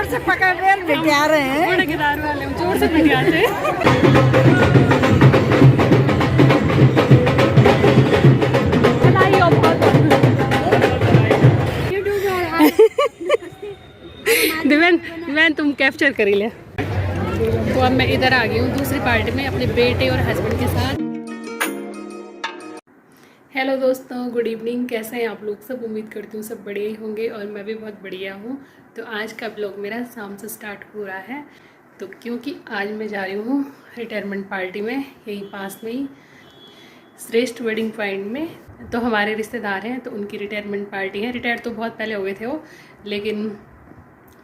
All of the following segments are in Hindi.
जोर से पकड़ रहे हैं, बिटिया रहे हैं। बड़े गिटार वाले हम जोर से बिटियाते हैं। दिव्यान तुम कैप्चर करी ले। तो अब मैं इधर आ गई हूँ दूसरी पार्टी में अपने बेटे और हस्बैंड के साथ। हेलो दोस्तों, गुड इवनिंग। कैसे हैं आप लोग सब? उम्मीद करती हूँ सब बढ़िया ही होंगे और मैं भी बहुत बढ़िया हूँ। तो आज का ब्लॉग मेरा शाम से स्टार्ट हो रहा है। तो क्योंकि आज मैं जा रही हूँ रिटायरमेंट पार्टी में, यहीं पास में ही श्रेष्ठ वेडिंग पॉइंट में। तो हमारे रिश्तेदार हैं, तो उनकी रिटायरमेंट पार्टी है। रिटायर तो बहुत पहले हो गए थे वो, लेकिन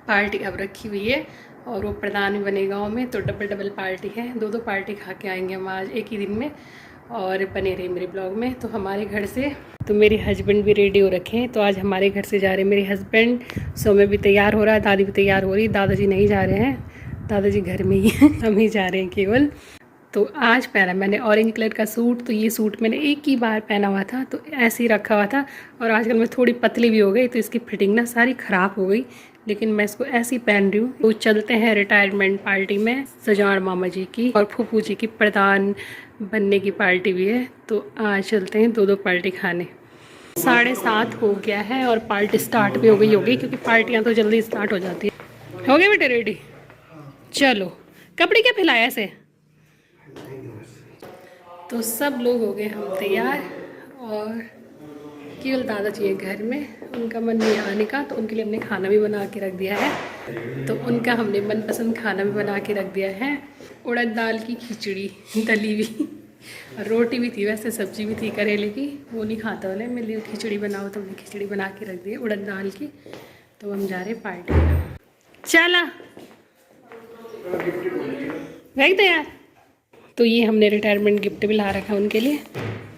पार्टी अब रखी हुई है और वो प्रधान भी बने गाँव में। तो डबल पार्टी है, दो पार्टी खा के आएंगे हम आज एक ही दिन में। और बने रहे मेरे ब्लॉग में। तो हमारे घर से तो मेरे हस्बैंड भी रेडी हो रखे हैं। तो आज हमारे घर से जा रहे हैं मेरे हस्बैंड। सोमे भी तैयार हो रहा है, दादी भी तैयार हो रही। दादाजी नहीं जा रहे हैं, दादाजी घर में ही हैं, हम ही जा रहे हैं केवल। तो आज पहना मैंने ऑरेंज कलर का सूट। तो ये सूट मैंने एक ही बार पहना हुआ था, तो ऐसे ही रखा हुआ था। और आजकल मैं थोड़ी पतली भी हो गई, तो इसकी फिटिंग ना सारी ख़राब हो गई, लेकिन मैं इसको ऐसे ही पहन रही हूँ। तो चलते हैं रिटायरमेंट पार्टी में। सजान मामा जी की और फूफू जी की प्रधान बनने की पार्टी भी है। तो आज चलते हैं दो पार्टी खाने। 7:30 हो गया है और पार्टी स्टार्ट भी हो गई होगी, क्योंकि पार्टियाँ तो जल्दी स्टार्ट हो जाती है। हो गए बेटे रेडी? चलो, कपड़े क्या फैलाया ऐसे? तो सब लोग हो गए हम तैयार और केवल दादाजी है घर में। उनका मन नहीं आने का, तो उनके लिए हमने खाना भी बना के रख दिया है। तो उनका हमने मनपसंद खाना भी बना के रख दिया है। उड़द दाल की खिचड़ी दली हुई, रोटी भी थी, वैसे सब्जी भी थी करेले की। वो नहीं खाता बोले, मेरे लिए खिचड़ी बनाओ, तो हमने खिचड़ी बना के रख दी है उड़द दाल की। तो हम जा रहे हैं पार्टी में। चला भाई तैयार। तो ये हमने रिटायरमेंट गिफ्ट भी ला रखा है उनके लिए।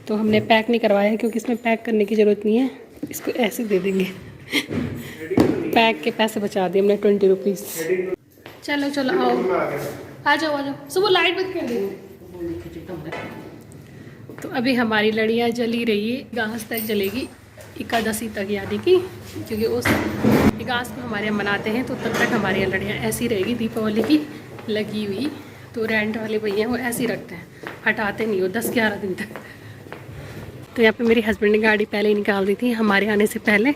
तो हमने पैक नहीं करवाया है, क्योंकि इसमें पैक करने की ज़रूरत नहीं है, इसको ऐसे दे देंगे। पैक के पैसे बचा दिए हमने 20 रुपीज़। चलो चलो आओ, आ जाओ। सुबह लाइट बंद कर देंगे। तो अभी हमारी लड़ियाँ जली रही है, गास तक जलेगी, एकादशी तक यानी कि, क्योंकि उस गास को हमारे यहाँ मनाते हैं। तो तब तक हमारे यहाँ लड़ियाँ ऐसी रहेगी दीपावली की लगी हुई। तो रेंट वाले भैया वो ऐसे ही रखते हैं, हटाते नहीं हो 10-11 दिन तक। तो यहाँ पे मेरे हस्बैंड ने गाड़ी पहले ही निकाल दी थी हमारे आने से पहले।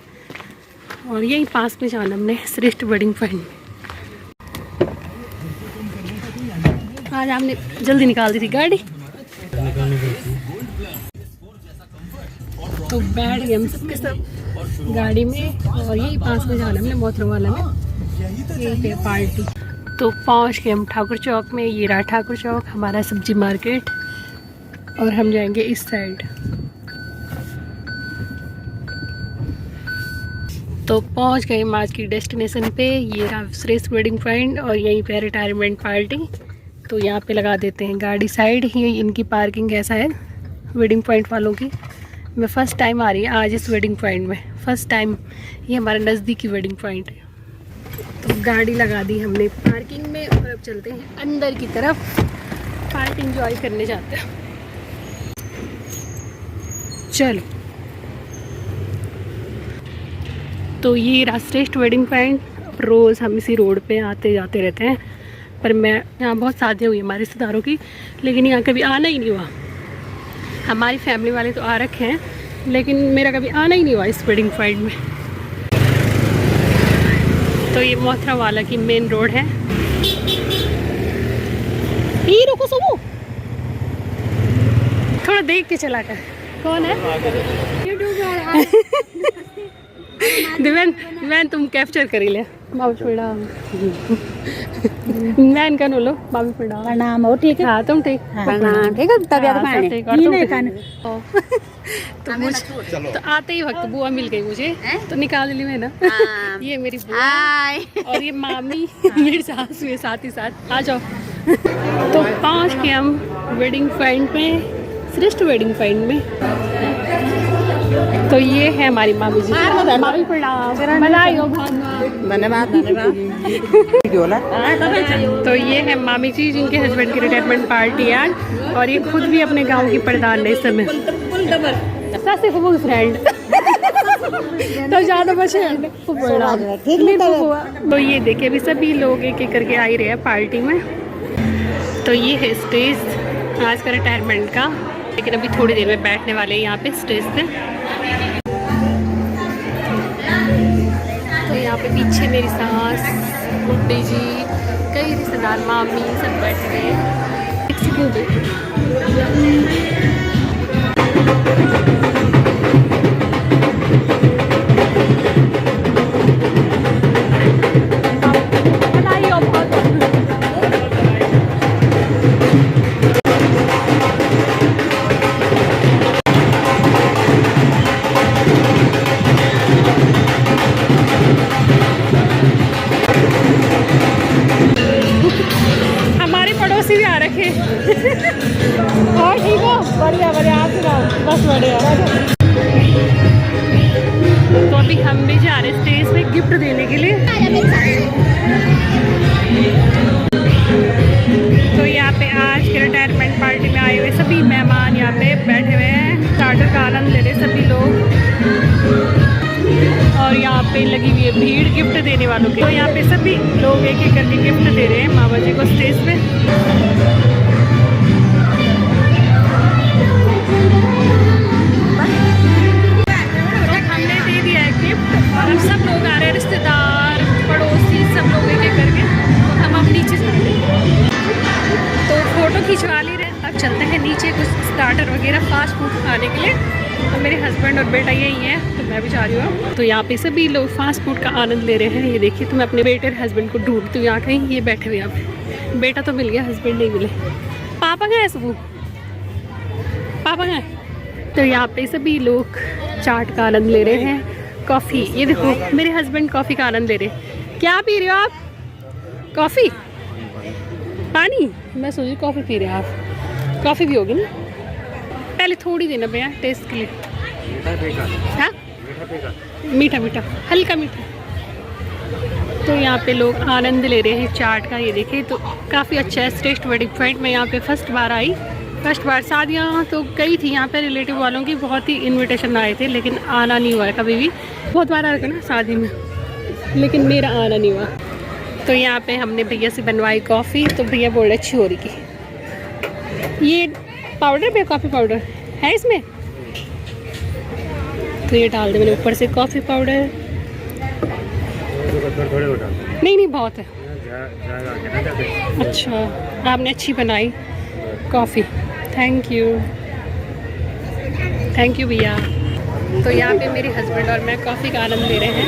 और यही पास में जाना हमने श्रेष्ठ वेडिंग पॉइंट में। आज हमने जल्दी निकाल दी थी गाड़ी। तो बैठ गए हम सबके सब गाड़ी में और यही पास में जाना हमने मोहतरम वाला में, यही पे पार्टी। तो पहुँच गए हम ठाकुर चौक में। ये रहा ठाकुर चौक, हमारा सब्जी मार्केट। और हम जाएंगे इस साइड। तो पहुंच गए हम आज की डेस्टिनेशन पे। ये रहा श्रेष्ठ वेडिंग पॉइंट और यहीं पे रिटायरमेंट पार्टी। तो यहाँ पे लगा देते हैं गाड़ी साइड। ये इनकी पार्किंग ऐसा है वेडिंग पॉइंट वालों की। मैं फ़र्स्ट टाइम आ रही है आज इस वेडिंग पॉइंट में, फ़र्स्ट टाइम। ये हमारा नज़दीकी वेडिंग पॉइंट है। तो गाड़ी लगा दी हमने पार्किंग में और अब चलते हैं अंदर की तरफ, पार्टी एंजॉय करने जाते हैं। चलो, तो ये रहा श्रेष्ठ वेडिंग पॉइंट। रोज़ हम इसी रोड पे आते जाते रहते हैं, पर मैं यहाँ बहुत शादी हुई हमारे रिश्तेदारों की, लेकिन यहाँ कभी आना ही नहीं हुआ। हमारी फैमिली वाले तो आ रखे हैं, लेकिन मेरा कभी आना ही नहीं हुआ इस वेडिंग पॉइंट में। तो ये मोहतरा वाला की मेन रोड है। ये रुको सुबह, थोड़ा देख के चला कर। कौन है? दिव्यान तुम कैप्चर करी ले। बाबू प्रणाम। मैं का लो बाबू प्रणाम। हो ठीक है? हाँ तुम ठीक? प्रणाम। ठीक है, तबियत तो आते ही वक्त बुआ मिल गई मुझे, तो निकाल ली मैं ना। ये मेरी बुआ और ये मामी मेरी सास हुए साथ ही साथ। आ जाओ। तो पहुँच के हम वेडिंग पॉइंट में, श्रेष्ठ वेडिंग पॉइंट में। तो ये है हमारी मामी जी। मामी प्रणाम। बधाई हो। धन्यवाद। तो ये है मामी जी, जिनके हस्बैंड की रिटायरमेंट पार्टी आज, और ये खुद भी अपने गांव की प्रधान है इस समय। सासी फूफू की फ्रेंड। तो ज़्यादा बचे तो ये देखिए अभी सभी लोग एक एक करके आ ही रहे हैं पार्टी में। तो ये है स्टेज आज का रिटायरमेंट का, लेकिन अभी थोड़ी देर में बैठने वाले हैं यहाँ पे स्टेज पे। तो यहाँ पे पीछे मेरी सास, बुड्ढी जी, कई रिश्तेदार, मामी सब बैठ गए हैं। हमारे पड़ोसी भी आ रखे और ठीक हो, बढ़िया बढ़िया, आप सुनाओ, बस बढ़िया। तो अभी हम भी जा रहे हैं स्टेज पे गिफ्ट देने के लिए। तो यहाँ पे आज के रिटायरमेंट पार्टी में आए हुए सभी मेहमान यहाँ पे बैठे हुए हैं, स्टार्टर का आनंद ले रहे सभी लोग। और यहाँ पे लगी हुई है भीड़ गिफ्ट देने वालों की। तो यहाँ पे सभी लोग एक एक करके गिफ्ट दे रहे हैं मामा जी को स्टेज पे। तो हमने दे दिया है गिफ्ट और अब सब लोग आ रहे हैं, रिश्तेदार, पड़ोसी, सब लोग एक एक करके। तो हम अब नीचे जा रहे हैं, तो फोटो खिंचवा ले रहे हैं। अब चलते हैं नीचे कुछ स्टार्टर वगैरह फास्ट फूड खाने के लिए। तो मेरे हस्बैंड और बेटा यही है, तो मैं भी जा रही हूँ। तो यहाँ पे सभी लोग फास्ट फूड का आनंद ले रहे हैं। ये देखिए, तो मैं अपने बेटे और हस्बैंड को ढूंढती हूँ यहाँ कहीं, ये बैठे हुए यहाँ पे। बेटा तो मिल गया, हस्बैंड नहीं मिले। पापा कहाँ है सबू, पापा कहाँ है? तो यहाँ पे सभी लोग चाट का आनंद ले रहे हैं। कॉफ़ी, ये देखो मेरे हस्बैंड कॉफ़ी का आनंद ले रहे हैं। क्या पी रहे हो आप? कॉफ़ी, पानी? मैं सोच रही कॉफ़ी पी रहे हैं आप। कॉफ़ी भी होगी ना, पहले थोड़ी देना भैया टेस्ट के लिए। हाँ, मीठा मीठा, हल्का मीठा। तो यहाँ पे लोग आनंद ले रहे हैं चाट का। ये देखिए, तो काफ़ी अच्छा है, टेस्ट बड़ी डिफरेंट। मैं यहाँ पे फर्स्ट बार आई, फर्स्ट बार। शादियाँ तो कई थी यहाँ पे रिलेटिव वालों की, बहुत ही इनविटेशन आए थे, लेकिन आना नहीं हुआ है कभी भी। बहुत बार आया ना शादी में, लेकिन मेरा आना नहीं हुआ। तो यहाँ पे हमने भैया से बनवाई कॉफ़ी, तो भैया बोल रहे अच्छी हो रही की। ये पाउडर पे कॉफ़ी पाउडर है इसमें, तो ये डाल दे मैंने ऊपर से कॉफ़ी पाउडर। नहीं नहीं बहुत है। अच्छा, आपने अच्छी बनाई coffee, thank you, thank you भैया। तो यहाँ पे मेरे हस्बैंड और मैं कॉफ़ी का आनंद ले रहे हैं।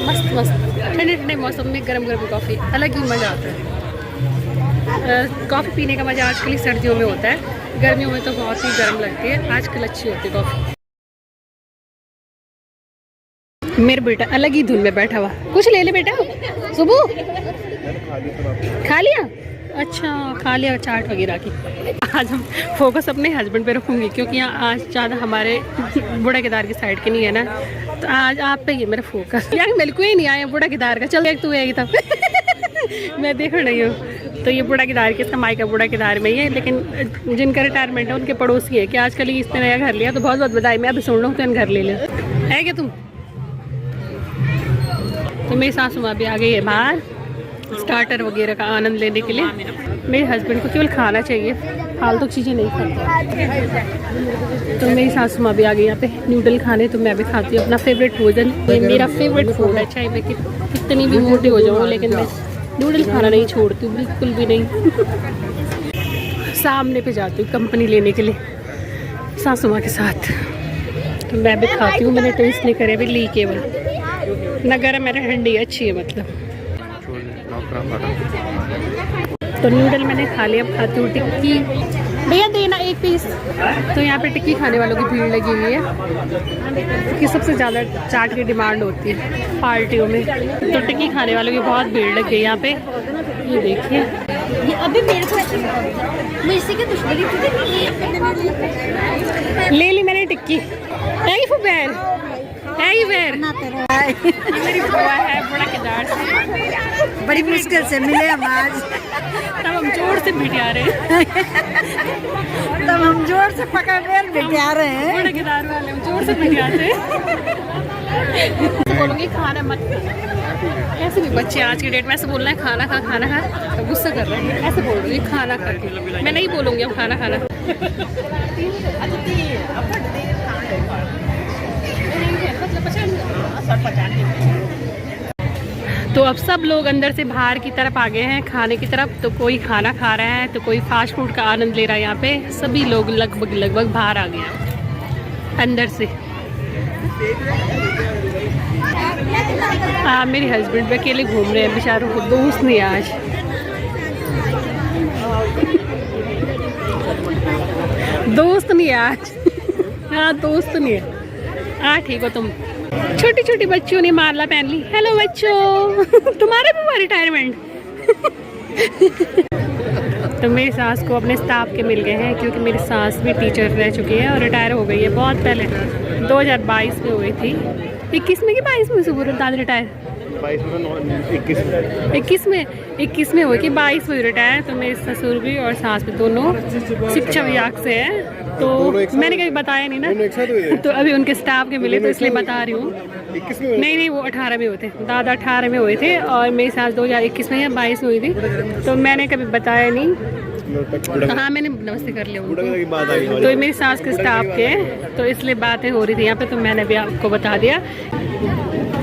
मस्त मस्त ठंडे ठंडे मौसम में गरम गरम कॉफ़ी, अलग ही मज़ा आता है। कॉफ़ी पीने का मज़ा आजकल सर्दियों में होता है, गर्मियों में तो बहुत ही गर्म लगती है। आजकल अच्छी होती है कॉफ़ी। मेरा बेटा अलग ही धुन में बैठा हुआ। कुछ ले ले बेटा, सुबह खा लिया? अच्छा, खा लिया चाट वगैरह की। आज हम फोकस अपने हस्बैंड पे रखूँगी, क्योंकि यहाँ आज ज़्यादा हमारे बूढ़ा केदार की साइड के नहीं है ना, तो आज आप पे ही है मेरा फोकस। यार मेरे को ही नहीं आया बूढ़ा केदार का, चल एक तू आएगी तब मैं देख रही हूँ। तो ये बूढ़ा केदार के समाई का बूढ़ा केदार में ही है, लेकिन जिनका रिटायरमेंट है उनके पड़ोसी है कि आजकल ही इसने नया घर लिया, तो बहुत बहुत बधाई। मैं अभी सुन रहा हूँ तो घर ले लो, है क्या तुम? तो मेरी सासू माँ भी आ गई है बाहर स्टार्टर वगैरह का आनंद लेने के लिए। मेरे हस्बैंड को केवल खाना चाहिए, फालतू चीज़ें नहीं खाते। तो मेरी सासू माँ भी आ गई यहाँ पे नूडल खाने, तो मैं भी खाती हूँ अपना फेवरेट भोजन। ये मेरा फेवरेट फूड है, चाहे मैं कितनी भी मोटी हो जाऊँ, लेकिन मैं नूडल खाना नहीं छोड़ती हूँ, बिल्कुल भी नहीं। सामने पे जाती हूँ कंपनी लेने के लिए सासू माँ के साथ, तो मैं भी खाती हूँ। मैंने टेस्ट नहीं करे अभी, ली केवल ना गरम मेरा ठंडी अच्छी है मतलब। तो नूडल मैंने खा लिया, अब खाती हूँ टिक्की। भैया देना एक पीस। तो यहाँ पे टिक्की खाने वालों की भीड़ लगी हुई है, क्योंकि सबसे ज़्यादा चाट की डिमांड होती है पार्टियों में। तो टिक्की खाने वालों की बहुत भीड़ लग गई यहाँ पे। ये देखिए, अभी मेरे को मुझसे क्या दुश्मनी ले ली मैंने टिक्की। है ये फुबैर, है ये बैर, मेरी बुआ है बड़ा केदार से। बड़ी मुश्किल से मिले हम आज। तब हम जोर से बिटिया रहे हैं। तब हम जोर से पकड़ रहे हैं, बिटिया रहे हैं। बड़े गिटार वाले हम जोर से बिटियाते हैं। तो बोलूँगी खाना मत। ऐसे भी बच्चे आज के डेट में ऐसे बोल रहे हैं खाना खा तो गुस्सा कर रहे हैं। ऐसे बोल रही खाना खा के। मैं नहीं बोलूँगी अब खाना खाना। तो अब सब लोग अंदर से बाहर की तरफ आ गए हैं खाने की तरफ। तो कोई खाना खा रहा है तो कोई फास्ट फूड का आनंद ले रहा है। यहाँ पे सभी लोग लगभग बाहर आ गए हैं अंदर से। मेरे हस्बैंड भी अकेले घूम रहे हैं, बेचारों को दोस्त नहीं आज। दोस्त नहीं आज। हाँ दोस्त नहीं है। हाँ ठीक हो तुम। छोटी छोटी बच्चियों ने माला पहन ली। हेलो बच्चों, तुम्हारा भी हुआ रिटायरमेंट? तो मेरी सास को अपने स्टाफ के मिल गए हैं, क्योंकि मेरी सास भी टीचर रह चुकी है और रिटायर हो गई है बहुत पहले। 2022 में हुई थी। 21 में कि 22 में सुबह दादा रिटायर? 21 में हुई कि 22 में रिटायर। तो मेरे ससुर भी और सास भी दोनों शिक्षा विभाग से हैं। तो मैंने कभी बताया नहीं ना, तो अभी उनके स्टाफ के मिले तो इसलिए बता रही हूँ। नहीं वो 18 में हुए थे। दादा 18 में हुए थे और मेरी सास 2021 में या 22 में हुई थी। तो मैंने कभी बताया नहीं। तो हाँ मैंने नमस्ते कर लिया उनको। तो मेरी सास के स्टाफ के, तो इसलिए बातें हो रही थी यहाँ पे, तो मैंने भी आपको बता दिया।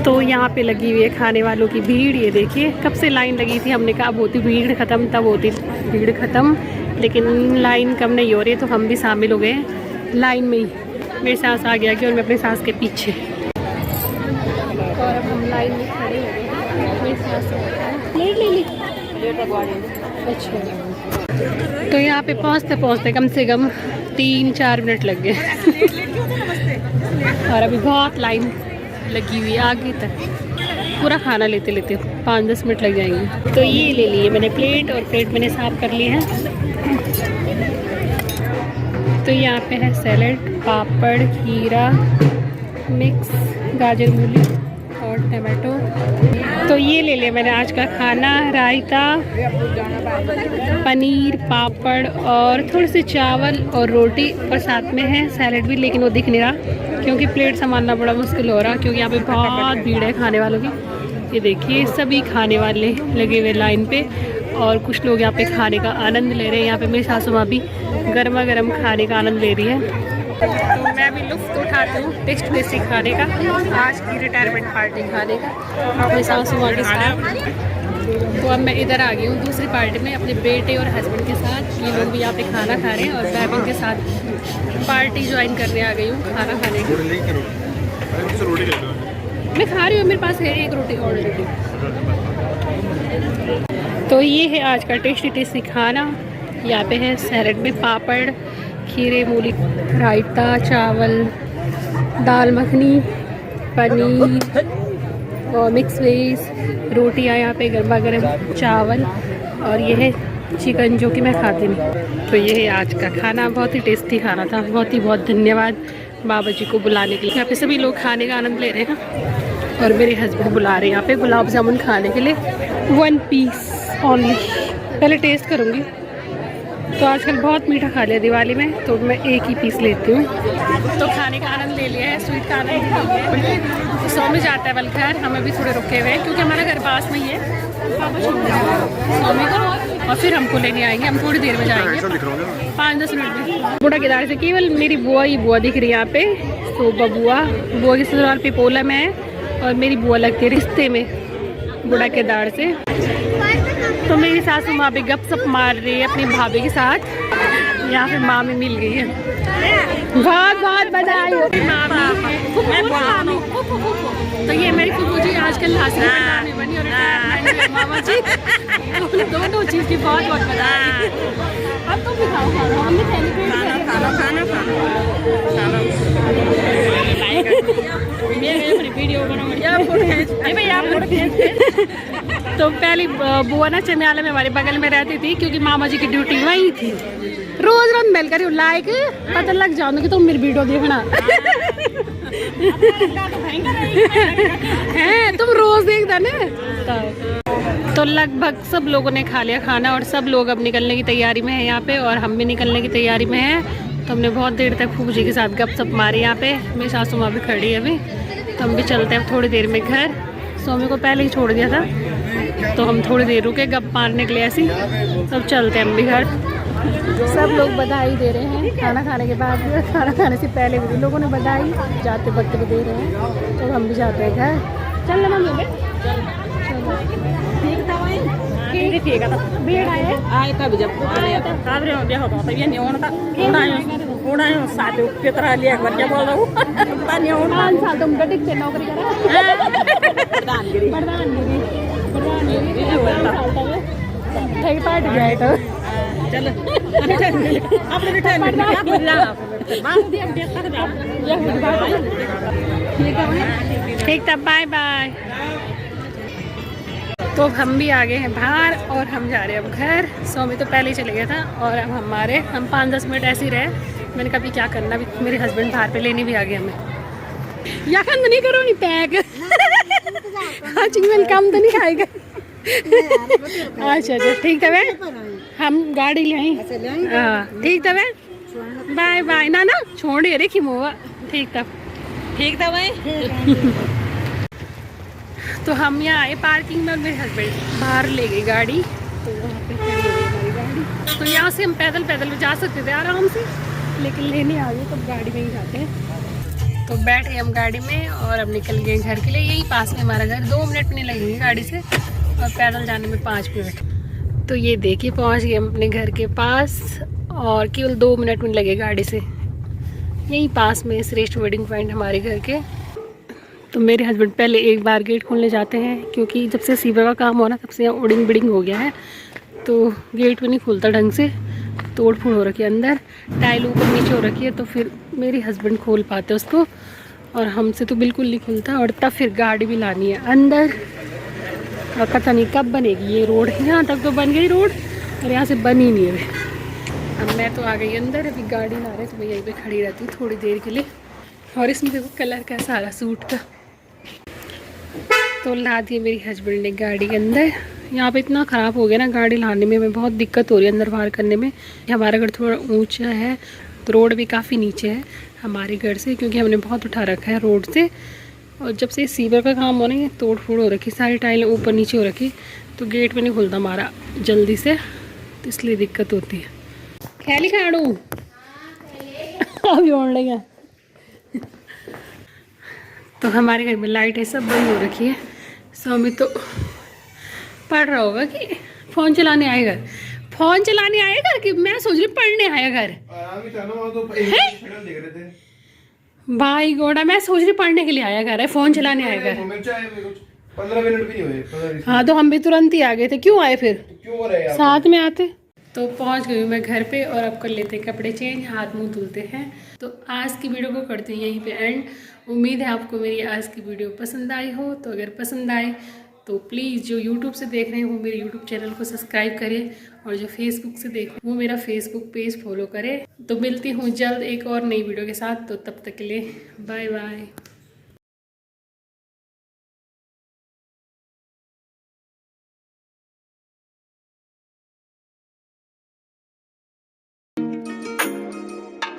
तो यहाँ पे लगी हुई है खाने वालों की भीड़। ये देखिए कब से लाइन लगी थी। हमने कहा अब होती भीड़ ख़त्म, तब होती भीड़ ख़त्म, लेकिन लाइन कम नहीं हो रही। तो हम भी शामिल हो गए लाइन में ही। मेरी सास आ गया कि और मैं अपनी सास के पीछे, और अब हम लाइन में खड़े हो गए। मेरी सास प्लेट ले ली। अच्छा, तो यहाँ पे पहुँचते कम से कम 3-4 मिनट लग गए। और अभी बहुत लाइन लगी हुई है आगे तक। पूरा खाना लेते 5-10 मिनट लग जाएंगे। तो ये ले लिए मैंने प्लेट, और प्लेट मैंने साफ कर ली है। तो यहाँ पे है सैलेड, पापड़, खीरा, मिक्स, गाजर मूली और टमाटो। तो ये ले लिया मैंने आज का खाना। रायता, पनीर, पापड़ और थोड़े से चावल और रोटी, और साथ में है सैलेड भी, लेकिन वो दिख नहीं रहा क्योंकि प्लेट संभालना बड़ा मुश्किल हो रहा, क्योंकि यहाँ पे बहुत भीड़ है खाने वालों की। ये देखिए सभी खाने वाले लगे हुए लाइन पे, और कुछ लोग यहाँ पे खाने का आनंद ले रहे हैं। यहाँ पे मेरी सासू माँ भी गर्मा गर्म खाने का आनंद ले रही है। तो मैं भी लुत्फ़ उठाती हूँ टेस्टी खाने का, आज की रिटायरमेंट पार्टी खाने का अपने सासू माँ के साथ। तो अब मैं इधर आ गई हूँ दूसरी पार्टी में अपने बेटे और हस्बैंड के साथ। ये लोग भी यहाँ पे खाना खा रहे हैं, और मैं भी इनके साथ पार्टी ज्वाइन करने आ गई हूँ खाना खाने की। मैं खा रही हूँ, मेरे पास है एक रोटी ऑलरेडी। तो ये है आज का टेस्टी खाना। यहाँ पे है सैलेड में पापड़, खीरे, मूली, रायता, चावल, दाल मखनी, पनीर और मिक्स वेज, रोटियाँ यहाँ पे गर्मा गर्म, चावल, और ये है चिकन जो कि मैं खाती नहीं। तो ये है आज का खाना। बहुत ही टेस्टी खाना था। बहुत धन्यवाद बाबा जी को बुलाने के लिए। यहाँ पे सभी लोग खाने का आनंद ले रहे हैं, और मेरे हस्बैंड बुला रहे हैं यहाँ पे गुलाब जामुन खाने के लिए। 1 पीस ओनली। पहले टेस्ट करूँगी। तो आजकल बहुत मीठा खा लिया दिवाली में, तो मैं एक ही पीस लेती हूँ। तो खाने का आनंद ले लिया है, स्वीट का आनंद ले लिया है। तो 100 में जाता है बल्कि हम अभी थोड़े रुके हुए हैं, क्योंकि हमारा घर पास में ही है। पापा छोड़ 100 में का, और फिर हमको लेने आएंगे। हम थोड़ी देर में जाएंगे, 5-10 मिनट में। बूढ़ा केदार से केवल मेरी बुआ ही बुआ दिख रही है यहाँ पे। तो बुआ की ससुराल पिपोला में है, और मेरी बुआ लगती है रिश्ते में बूढ़ा केदार से। तो मेरी सासू माँ भी गपशप मार रही है अपनी भाभी के साथ। यहाँ पे मामी मिल गई है। बहुत बधाई हो मामी। तो ये मेरी फूफू जी आजकल हासिल में बनी, और मामा जी दोनों चीज़ की बहुत बधाई। अब तो भी खाओ हमने वीडियो तो पहली बुआ ना चमियाला में हमारे बगल में रहती थी, क्योंकि मामा जी की ड्यूटी वहीं थी। रोज मिल कर लाइक पता लग जाओ कि तुम मेरी वीडियो देखना है, तुम रोज देखता ना। तो तो लगभग सब लोगों ने खा लिया खाना और सब लोग अब निकलने की तैयारी में है यहाँ पे, और हम भी निकलने की तैयारी में हैं। तो हमने बहुत देर तक फूफू जी के साथ गपशप मारी यहाँ पे। मेरी सासू माँ भी खड़ी है अभी, तो हम भी चलते हैं थोड़ी देर में घर। सोमी को पहले ही छोड़ दिया था, तो हम थोड़ी देर रुके गप मारने के लिए ऐसी। तब चलते हैं हम भी घर। सब लोग बधाई दे रहे हैं खाना खाने के बाद भी, खाना खाने से पहले भी लोगों ने बधाई जाते वक्त भी दे रहे हैं। तो हम भी जाते हैं घर। चल ना मम्मी, ठीक था वही, ठीक है। भीड़ आए कभी जब तुम गटिक से नौकरी करा चल ठीक था, बाय बाय। तो हम भी आ गए हैं बाहर और हम जा रहे हैं अब घर। स्वामी तो पहले ही चले गया था और अब हम 5-10 मिनट ऐसे ही रहे। मैंने कहा क्या करना, अभी मेरे हस्बैंड बाहर पे लेने भी आ गए हमें। या तो नहीं करो नहीं पैक हाँ चिकन कम तो नहीं खाएगा। अच्छा ठीक था वे, हम गाड़ी ले आई। हाँ ठीक था वे, बाय बाय। ना ना छोड़ रे खिमोवा, ठीक था भाई। तो हम यहाँ आए पार्किंग में और मेरे हस्बैंड बाहर ले गई गाड़ी, तो वहाँ पे खड़ी हो गई हमारी गाड़ी। तो यहाँ से हम पैदल जा सकते थे आराम से, लेकिन लेने आ गए तो गाड़ी में ही जाते हैं। तो बैठे हम गाड़ी में और अब निकल गए घर के लिए। यही पास में हमारा घर, 2 मिनट नहीं लगेंगे गाड़ी से और पैदल जाने में 5 मिनट। तो ये देखिए पहुँच गए हम अपने घर के पास और केवल 2 मिनट में लगे गाड़ी से। यही पास में श्रेष्ठ वेडिंग पॉइंट हमारे घर के। तो मेरे हस्बैंड पहले एक बार गेट खोलने जाते हैं, क्योंकि जब से सीवर का काम हो ना तब से यहाँ उड़िंग बिडिंग हो गया है, तो गेट भी नहीं खुलता ढंग से, तोड़ फोड़ हो रखी है अंदर, टाइल ऊपर नीचे हो रखी है। तो फिर मेरे हस्बैंड खोल पाते उसको और हमसे तो बिल्कुल नहीं खुलता। और तब फिर गाड़ी भी लानी है अंदर और पता नहीं कब बनेगी ये रोड। यहाँ तक तो बन गई रोड और यहाँ से बनी नहीं है। अब मैं तो आ गई अंदर, अभी गाड़ी ला रहे तो मैं यहीं पे खड़ी रहती हूँ थोड़ी देर के लिए। और इसमें देखो कलर का सारा सूट का। तो ला दी मेरी हस्बैंड ने गाड़ी के अंदर। यहाँ पे इतना ख़राब हो गया ना गाड़ी लाने में, हमें बहुत दिक्कत हो रही है अंदर बाहर करने में। हमारा घर थोड़ा ऊंचा है तो रोड भी काफ़ी नीचे है हमारे घर से, क्योंकि हमने बहुत उठा रखा है रोड से। और जब से सीवर का काम हो रहा है तोड़ फोड़ हो रखी, सारी टाइलें ऊपर नीचे हो रखी, तो गेट में नहीं खुलता हमारा जल्दी से, तो इसलिए दिक्कत होती है। ख्याली खाड़ू अभी ओढ़ लेगा। तो हमारे घर में लाइट है सब बंद हो रखी है। स्वामी तो पढ़ रहा होगा कि फ़ोन चलाने आएगा, फ़ोन चलाने आएगा कि मैं सोच रही पढ़ने आया घर भाई गोड़ा। मैं सोच रही पढ़ने के लिए आया घर है, फ़ोन चलाने आया घर। 15 मिनट भी नहीं हुए। हाँ तो हम भी तुरंत ही आ गए थे। क्यों आए फिर, साथ में आते। तो पहुंच गई मैं घर पे और अब कर लेते हैं कपड़े चेंज, हाथ मुंह धुलते हैं। तो आज की वीडियो को करते हैं यहीं पे एंड। उम्मीद है आपको मेरी आज की वीडियो पसंद आई हो। तो अगर पसंद आए तो प्लीज़ जो यूट्यूब से देख रहे हैं वो मेरे यूट्यूब चैनल को सब्सक्राइब करें, और जो फेसबुक से देख रहे हैं वो मेरा फेसबुक पेज फॉलो करें। तो मिलती हूँ जल्द एक और नई वीडियो के साथ। तो तब तक के लिए बाय बाय।